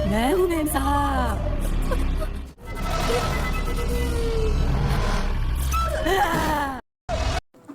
मैं हूँ मेम साहब।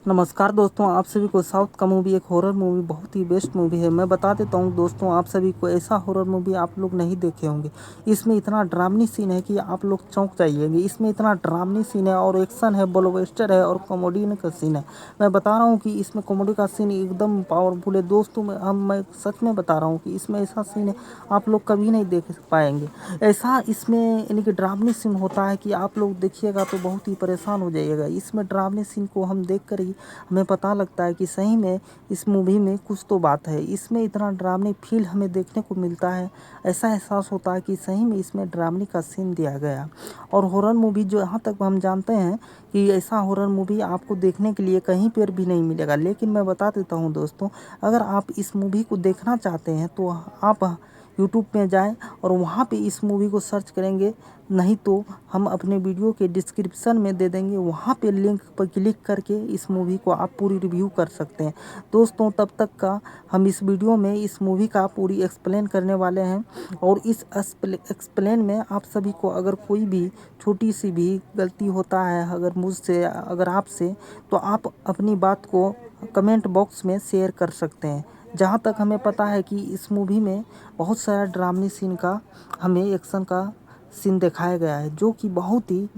नमस्कार दोस्तों, आप सभी को साउथ का मूवी एक हॉरर मूवी बहुत ही बेस्ट मूवी है। मैं बता देता हूं दोस्तों, आप सभी को ऐसा हॉरर मूवी आप लोग नहीं देखे होंगे। इसमें इतना ड्रामनी सीन है कि आप लोग चौंक जाइएंगे। इसमें इतना ड्रामनी सीन है और एक्शन है, ब्लॉकबस्टर है और कॉमेडी का सीन है। मैं बता रहा हूँ कि इसमें कॉमेडी का सीन एकदम पावरफुल है दोस्तों। मैं सच में बता रहा हूँ कि इसमें ऐसा सीन है आप लोग कभी नहीं देख पाएंगे। ऐसा इसमें यानी कि ड्रामनी सीन होता है कि आप लोग देखिएगा तो बहुत ही परेशान हो जाइएगा। इसमें ड्रामनी सीन को हम देख कर ही हमें पता लगता है कि सही में इस मूवी में कुछ तो बात है। इसमें इतना ड्रामनी फील हमें देखने को मिलता है, ऐसा एहसास होता है कि सही में इसमें ड्रामनी का सीन दिया गया। और हॉरर मूवी जो यहाँ तक हम जानते हैं कि ऐसा हॉरर मूवी आपको देखने के लिए कहीं पर भी नहीं मिलेगा। लेकिन मैं बता देता हूँ दोस्तों, अगर आप इस मूवी को देखना चाहते हैं तो आप यूट्यूब में जाएं और वहाँ पे इस मूवी को सर्च करेंगे। नहीं तो हम अपने वीडियो के डिस्क्रिप्शन में दे देंगे, वहाँ पे लिंक पर क्लिक करके इस मूवी को आप पूरी रिव्यू कर सकते हैं दोस्तों। तब तक का हम इस वीडियो में इस मूवी का पूरी एक्सप्लेन करने वाले हैं। और इस एक्सप्लेन में आप सभी को अगर कोई भी छोटी सी भी गलती होता है, अगर मुझसे अगर आपसे, तो आप अपनी बात को कमेंट बॉक्स में शेयर कर सकते हैं। जहाँ तक हमें पता है कि इस मूवी में बहुत सारा ड्रामनी सीन का हमें एक्शन का सीन दिखाया गया है, जो कि बहुत ही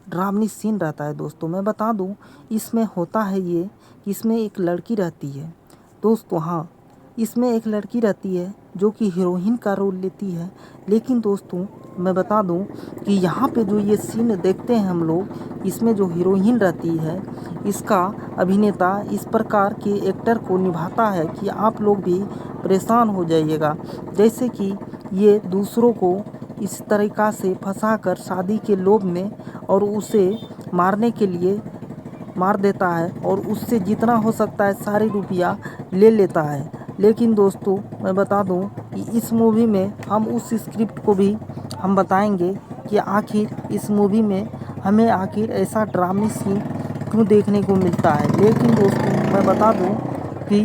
ड्रामनी सीन रहता है दोस्तों। मैं बता दूं, इसमें होता है ये कि इसमें एक लड़की रहती है दोस्तों। हाँ, इसमें एक लड़की रहती है जो कि हीरोइन का रोल लेती है। लेकिन दोस्तों मैं बता दूं कि यहाँ पे जो ये सीन देखते हैं हम लोग, इसमें जो हीरोइन रहती है, इसका अभिनेता इस प्रकार के एक्टर को निभाता है कि आप लोग भी परेशान हो जाइएगा। जैसे कि ये दूसरों को इस तरीक़ा से फंसाकर शादी के लोभ में और उसे मारने के लिए मार देता है और उससे जितना हो सकता है सारी रुपया ले लेता है। लेकिन दोस्तों मैं बता दूं कि इस मूवी में हम उस स्क्रिप्ट को भी हम बताएंगे कि आखिर इस मूवी में हमें आखिर ऐसा ड्रामे सीन क्यों देखने को मिलता है। लेकिन दोस्तों मैं बता दूं कि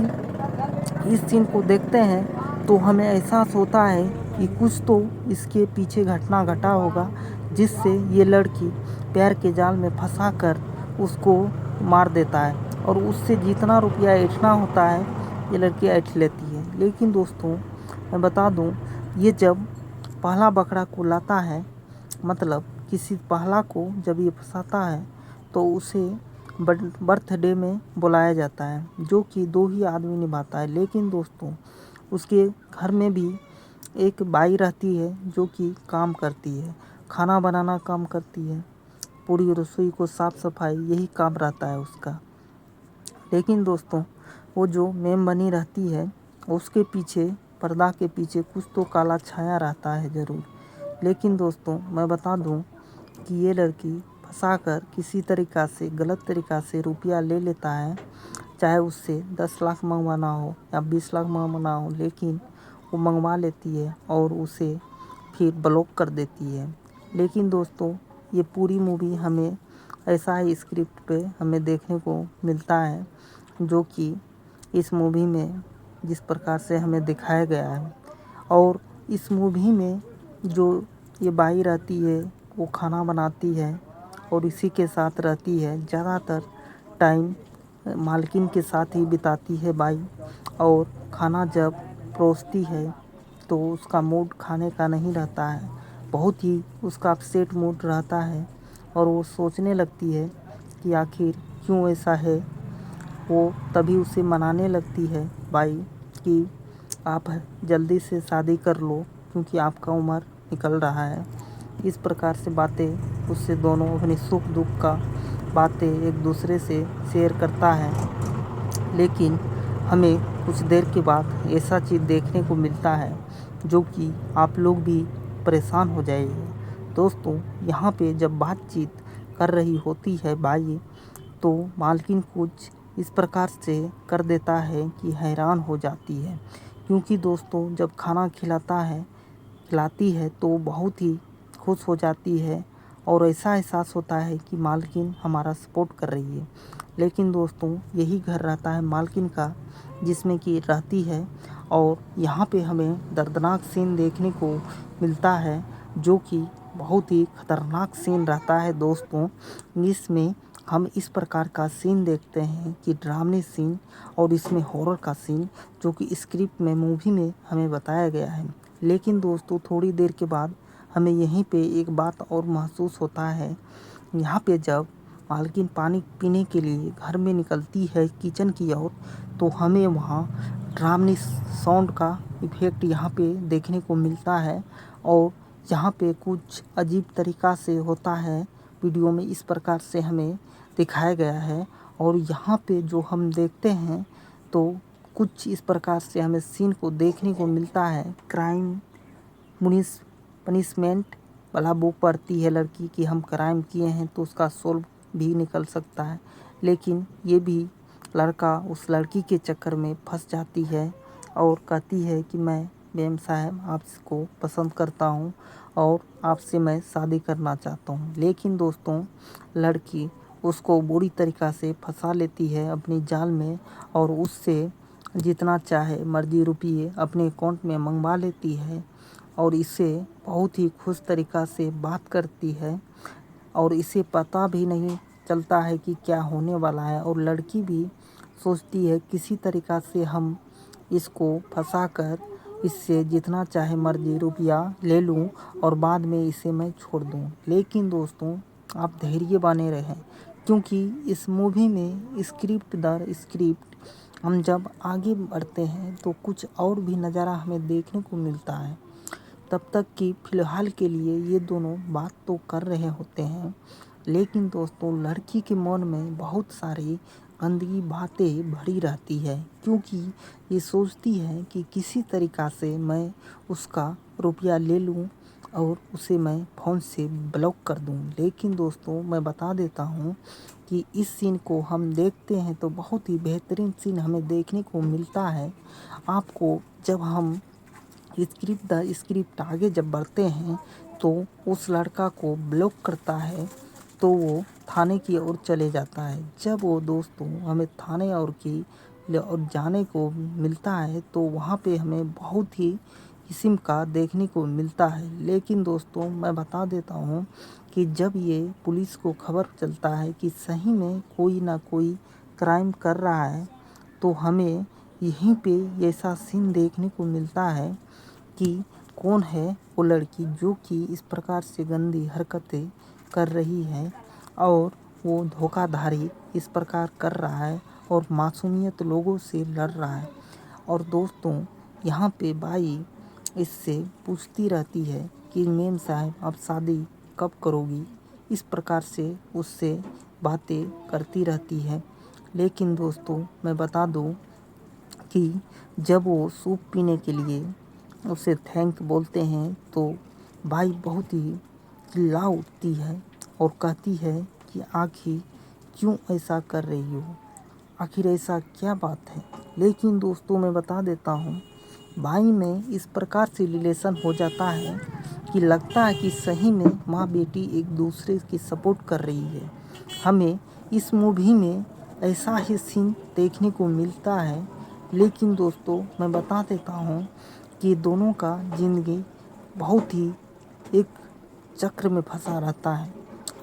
इस सीन को देखते हैं तो हमें एहसास होता है कि कुछ तो इसके पीछे घटना घटा होगा, जिससे ये लड़की प्यार के जाल में फंसाकर उसको मार देता है और उससे जितना रुपया ऐंठना होता है ये लड़की ऐंठ लेती है। लेकिन दोस्तों मैं बता दूं, ये जब पहला बकरा को लाता है, मतलब किसी पहला को जब ये फंसाता है तो उसे बर्थडे में बुलाया जाता है, जो कि दो ही आदमी निभाता है। लेकिन दोस्तों उसके घर में भी एक बाई रहती है जो कि काम करती है, खाना बनाना काम करती है, पूरी रसोई को साफ़ सफाई यही काम रहता है उसका। लेकिन दोस्तों वो जो मेम बनी रहती है, उसके पीछे पर्दा के पीछे कुछ तो काला छाया रहता है ज़रूर। लेकिन दोस्तों मैं बता दूं कि ये लड़की फंसाकर किसी तरीक़ा से गलत तरीक़ा से रुपया ले लेता है, चाहे उससे 10 लाख मंगवाना हो या 20 लाख मंगवाना हो, लेकिन वो मंगवा लेती है और उसे फिर ब्लॉक कर देती है। लेकिन दोस्तों ये पूरी मूवी हमें ऐसा ही स्क्रिप्ट पे हमें देखने को मिलता है, जो कि इस मूवी में जिस प्रकार से हमें दिखाया गया है। और इस मूवी में जो ये बाई रहती है वो खाना बनाती है और इसी के साथ रहती है, ज़्यादातर टाइम मालकिन के साथ ही बिताती है बाई। और खाना जब परोसती है तो उसका मूड खाने का नहीं रहता है, बहुत ही उसका अपसेट मूड रहता है और वो सोचने लगती है कि आखिर क्यों ऐसा है। वो तभी उसे मनाने लगती है बाई कि आप जल्दी से शादी कर लो क्योंकि आपका उम्र निकल रहा है। इस प्रकार से बातें उससे दोनों अपनी सुख दुख का बातें एक दूसरे से शेयर करता है। लेकिन हमें कुछ देर के बाद ऐसा चीज़ देखने को मिलता है जो कि आप लोग भी परेशान हो जाएंगे दोस्तों। यहाँ पे जब बातचीत कर रही होती है बाई, तो मालकिन कुछ इस प्रकार से कर देता है कि हैरान हो जाती है, क्योंकि दोस्तों जब खाना खिलाती है तो बहुत ही खुश हो जाती है और ऐसा एहसास होता है कि मालकिन हमारा सपोर्ट कर रही है। लेकिन दोस्तों यही घर रहता है मालकिन का जिसमें कि रहती है और यहाँ पे हमें दर्दनाक सीन देखने को मिलता है जो कि बहुत ही खतरनाक सीन रहता है दोस्तों। इसमें हम इस प्रकार का सीन देखते हैं कि ड्रामनी सीन और इसमें हॉरर का सीन जो कि स्क्रिप्ट में मूवी में हमें बताया गया है। लेकिन दोस्तों थोड़ी देर के बाद हमें यहीं पे एक बात और महसूस होता है। यहाँ पे जब मालकिन पानी पीने के लिए घर में निकलती है किचन की ओर, तो हमें वहाँ ड्रामनी साउंड का इफ़ेक्ट यहाँ पे देखने को मिलता है और यहाँ पे कुछ अजीब तरीक़ा से होता है। वीडियो में इस प्रकार से हमें दिखाया गया है और यहाँ पे जो हम देखते हैं तो कुछ इस प्रकार से हमें सीन को देखने को मिलता है। क्राइम पनिशमेंट वाला बुक पढ़ती है लड़की कि हम क्राइम किए हैं तो उसका सोल्व भी निकल सकता है, लेकिन ये भी लड़का उस लड़की के चक्कर में फंस जाती है और कहती है कि मैं मेम साहब आपको पसंद करता हूँ और आपसे मैं शादी करना चाहता हूँ। लेकिन दोस्तों लड़की उसको बुरी तरीक़ा से फंसा लेती है अपनी जाल में और उससे जितना चाहे मर्जी रुपये अपने अकाउंट में मंगवा लेती है और इसे बहुत ही खुश तरीक़ा से बात करती है और इसे पता भी नहीं चलता है कि क्या होने वाला है। और लड़की भी सोचती है किसी तरीक़ा से हम इसको फंसाकर इससे जितना चाहे मर्जी रुपया ले लूं और बाद में इसे मैं छोड़ दूं। लेकिन दोस्तों आप धैर्य बने रहें, क्योंकि इस मूवी में स्क्रिप्ट दर स्क्रिप्ट हम जब आगे बढ़ते हैं तो कुछ और भी नज़ारा हमें देखने को मिलता है। तब तक कि फ़िलहाल के लिए ये दोनों बात तो कर रहे होते हैं, लेकिन दोस्तों लड़की के मन में बहुत सारी गंदगी बातें भरी रहती है, क्योंकि ये सोचती है कि किसी तरीक़ा से मैं उसका रुपया ले लूं और उसे मैं फ़ोन से ब्लॉक कर दूं। लेकिन दोस्तों मैं बता देता हूं कि इस सीन को हम देखते हैं तो बहुत ही बेहतरीन सीन हमें देखने को मिलता है। आपको जब हम स्क्रिप्ट आगे जब बढ़ते हैं तो उस लड़का को ब्लॉक करता है तो वो थाने की ओर चले जाता है। जब वो दोस्तों हमें थाने और जाने को मिलता है तो वहाँ पे हमें बहुत ही किस्म का देखने को मिलता है। लेकिन दोस्तों मैं बता देता हूँ कि जब ये पुलिस को खबर चलता है कि सही में कोई ना कोई क्राइम कर रहा है, तो हमें यहीं पे ऐसा सीन देखने को मिलता है कि कौन है वो लड़की जो कि इस प्रकार से गंदी हरकतें कर रही है और वो धोखाधड़ी इस प्रकार कर रहा है और मासूमियत लोगों से लड़ रहा है। और दोस्तों यहाँ पे बाई इससे पूछती रहती है कि मेम साहब आप शादी कब करोगी, इस प्रकार से उससे बातें करती रहती है। लेकिन दोस्तों मैं बता दूं कि जब वो सूप पीने के लिए उसे थैंक बोलते हैं तो बाई बहुत ही चिल्ला उठती है और कहती है कि आखिर क्यों ऐसा कर रही हो, आखिर ऐसा क्या बात है। लेकिन दोस्तों मैं बता देता हूँ भाई में इस प्रकार से रिलेशन हो जाता है कि लगता है कि सही में माँ बेटी एक दूसरे की सपोर्ट कर रही है। हमें इस मूवी में ऐसा ही सीन देखने को मिलता है। लेकिन दोस्तों मैं बता देता हूँ कि दोनों का ज़िंदगी बहुत ही एक चक्र में फंसा रहता है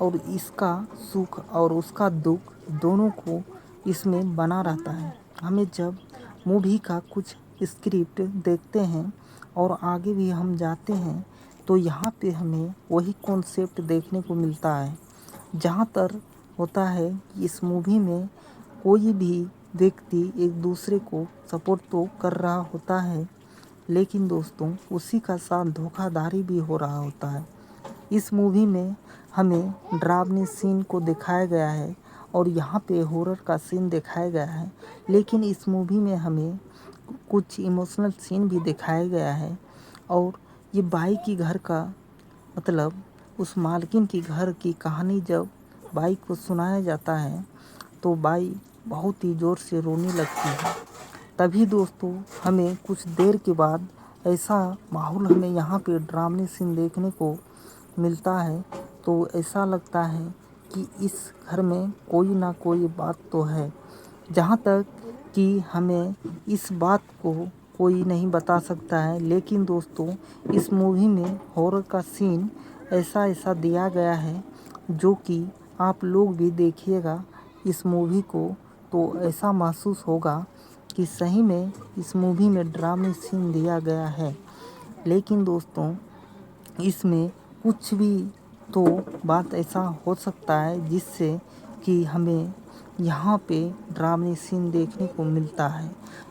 और इसका सुख और उसका दुख दोनों को इसमें बना रहता है। हमें जब मूवी का कुछ स्क्रिप्ट देखते हैं और आगे भी हम जाते हैं तो यहाँ पे हमें वही कॉन्सेप्ट देखने को मिलता है। जहाँ तक होता है कि इस मूवी में कोई भी व्यक्ति एक दूसरे को सपोर्ट तो कर रहा होता है, लेकिन दोस्तों उसी का साथ धोखाधड़ी भी हो रहा होता है। इस मूवी में हमें डरावनी सीन को दिखाया गया है और यहाँ पे हॉरर का सीन दिखाया गया है, लेकिन इस मूवी में हमें कुछ इमोशनल सीन भी दिखाया गया है। और ये बाई की घर का मतलब उस मालकिन की घर की कहानी जब बाई को सुनाया जाता है तो बाई बहुत ही ज़ोर से रोने लगती है। तभी दोस्तों हमें कुछ देर के बाद ऐसा माहौल हमें यहाँ पे ड्रामनी सीन देखने को मिलता है तो ऐसा लगता है कि इस घर में कोई ना कोई बात तो है। जहाँ तक कि हमें इस बात को कोई नहीं बता सकता है। लेकिन दोस्तों इस मूवी में हॉरर का सीन ऐसा ऐसा दिया गया है जो कि आप लोग भी देखिएगा इस मूवी को तो ऐसा महसूस होगा कि सही में इस मूवी में ड्रामे सीन दिया गया है। लेकिन दोस्तों इसमें कुछ भी तो बात ऐसा हो सकता है जिससे कि हमें यहाँ पे ड्रामे सीन देखने को मिलता है।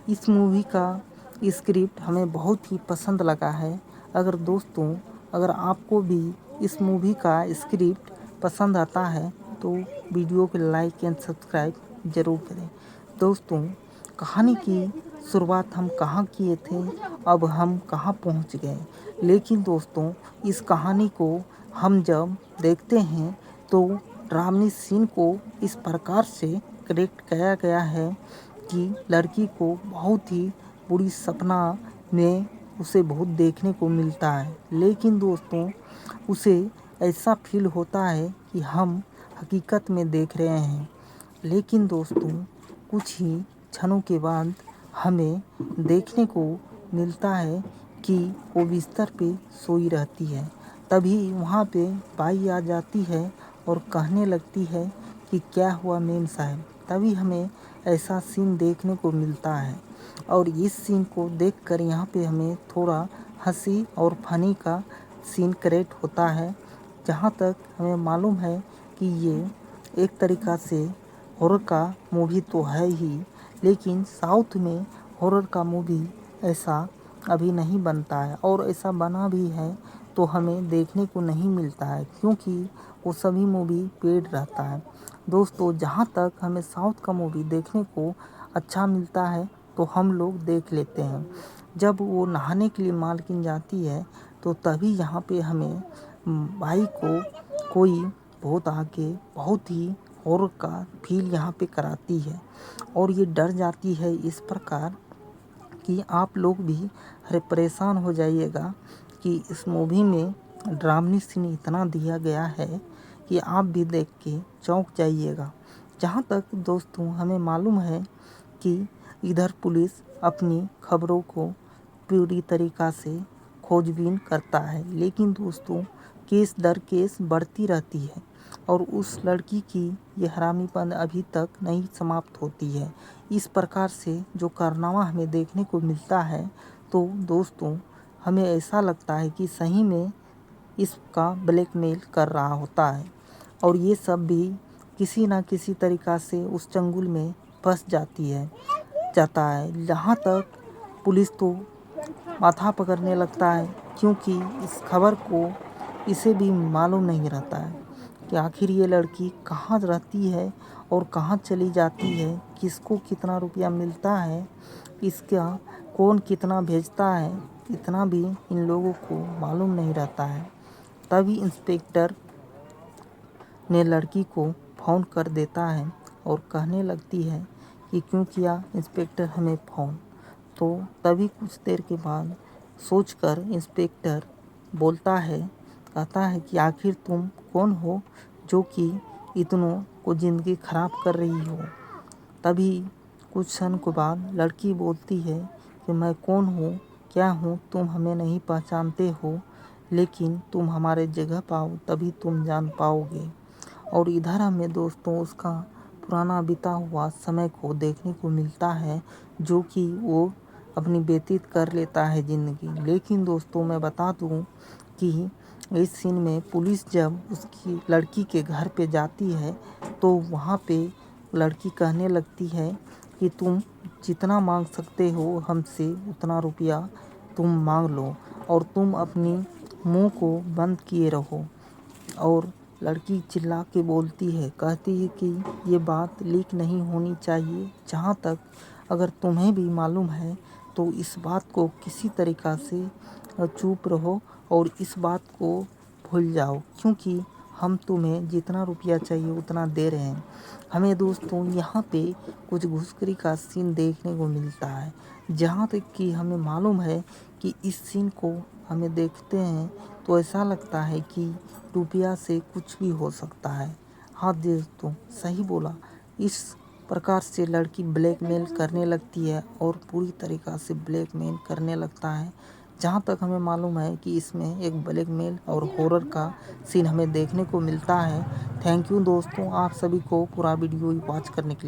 इस मूवी का स्क्रिप्ट हमें बहुत ही पसंद लगा है। अगर आपको भी इस मूवी का स्क्रिप्ट पसंद आता है तो वीडियो को लाइक एंड सब्सक्राइब ज़रूर करें। दोस्तों कहानी की शुरुआत हम कहाँ किए थे, अब हम कहाँ पहुँच गए। लेकिन दोस्तों इस कहानी को हम जब देखते हैं तो ड्रामे सीन को इस प्रकार से क्रिएट किया गया है कि लड़की को बहुत ही बुरी सपना में उसे बहुत देखने को मिलता है। लेकिन दोस्तों उसे ऐसा फील होता है कि हम हकीकत में देख रहे हैं। लेकिन दोस्तों कुछ ही क्षणों के बाद हमें देखने को मिलता है कि वो बिस्तर पे सोई रहती है। तभी वहाँ पे बाई आ जाती है और कहने लगती है कि क्या हुआ मेम साहब। तभी हमें ऐसा सीन देखने को मिलता है और इस सीन को देखकर यहाँ पे हमें थोड़ा हंसी और फनी का सीन क्रिएट होता है। जहाँ तक हमें मालूम है कि ये एक तरीक़ा से हॉरर का मूवी तो है ही, लेकिन साउथ में हॉरर का मूवी ऐसा अभी नहीं बनता है और ऐसा बना भी है तो हमें देखने को नहीं मिलता है क्योंकि वो सभी मूवी पेड रहता है। दोस्तों जहाँ तक हमें साउथ का मूवी देखने को अच्छा मिलता है तो हम लोग देख लेते हैं। जब वो नहाने के लिए मालकिन जाती है तो तभी यहाँ पे हमें भाई को कोई बहुत आके बहुत ही हॉरर का फील यहाँ पे कराती है और ये डर जाती है इस प्रकार कि आप लोग भी परेशान हो जाइएगा कि इस मूवी में ड्रामनी सीन इतना दिया गया है कि आप भी देख के चौंक जाइएगा। जहाँ तक दोस्तों हमें मालूम है कि इधर पुलिस अपनी खबरों को पूरी तरीक़ा से खोजबीन करता है, लेकिन दोस्तों केस दर केस बढ़ती रहती है और उस लड़की की ये हरामीपन अभी तक नहीं समाप्त होती है। इस प्रकार से जो कारनामा हमें देखने को मिलता है तो दोस्तों हमें ऐसा लगता है कि सही में इसका ब्लैकमेल कर रहा होता है और ये सब भी किसी न किसी तरीक़ा से उस चंगुल में फंस जाता है। जहाँ तक पुलिस तो माथा पकड़ने लगता है क्योंकि इस खबर को इसे भी मालूम नहीं रहता है कि आखिर ये लड़की कहाँ रहती है और कहाँ चली जाती है, किसको कितना रुपया मिलता है, इसका कौन कितना भेजता है, इतना भी इन लोगों को मालूम नहीं रहता है। तभी इंस्पेक्टर ने लड़की को फ़ोन कर देता है और कहने लगती है कि क्यों किया इंस्पेक्टर हमें फ़ोन। तो तभी कुछ देर के बाद सोचकर इंस्पेक्टर बोलता है, कहता है कि आखिर तुम कौन हो जो कि इतनों को ज़िंदगी ख़राब कर रही हो। तभी कुछ क्षण के बाद लड़की बोलती है कि मैं कौन हूँ, क्या हूँ, तुम हमें नहीं पहचानते हो, लेकिन तुम हमारे जगह पाओ तभी तुम जान पाओगे। और इधर हमें दोस्तों उसका पुराना बीता हुआ समय को देखने को मिलता है जो कि वो अपनी व्यतीत कर लेता है ज़िंदगी। लेकिन दोस्तों मैं बता दूं कि इस सीन में पुलिस जब उसकी लड़की के घर पे जाती है तो वहाँ पे लड़की कहने लगती है कि तुम जितना मांग सकते हो हमसे उतना रुपया तुम मांग लो और तुम अपनी मुंह को बंद किए रहो। और लड़की चिल्ला के बोलती है, कहती है कि ये बात लीक नहीं होनी चाहिए। जहाँ तक अगर तुम्हें भी मालूम है तो इस बात को किसी तरीक़ा से चुप रहो और इस बात को भूल जाओ क्योंकि हम तुम्हें जितना रुपया चाहिए उतना दे रहे हैं। हमें दोस्तों यहाँ पे कुछ घूसखोरी का सीन देखने को मिलता है जहाँ तक कि हमें मालूम है कि इस सीन को हमें देखते हैं तो ऐसा लगता है कि रुपया से कुछ भी हो सकता है। हाँ दोस्तों सही बोला, इस प्रकार से लड़की ब्लैकमेल करने लगती है और पूरी तरीक़ा से ब्लैकमेल करने लगता है। जहाँ तक हमें मालूम है कि इसमें एक ब्लैकमेल और हॉरर का सीन हमें देखने को मिलता है। थैंक यू दोस्तों, आप सभी को पूरा वीडियो वॉच करने के लिए।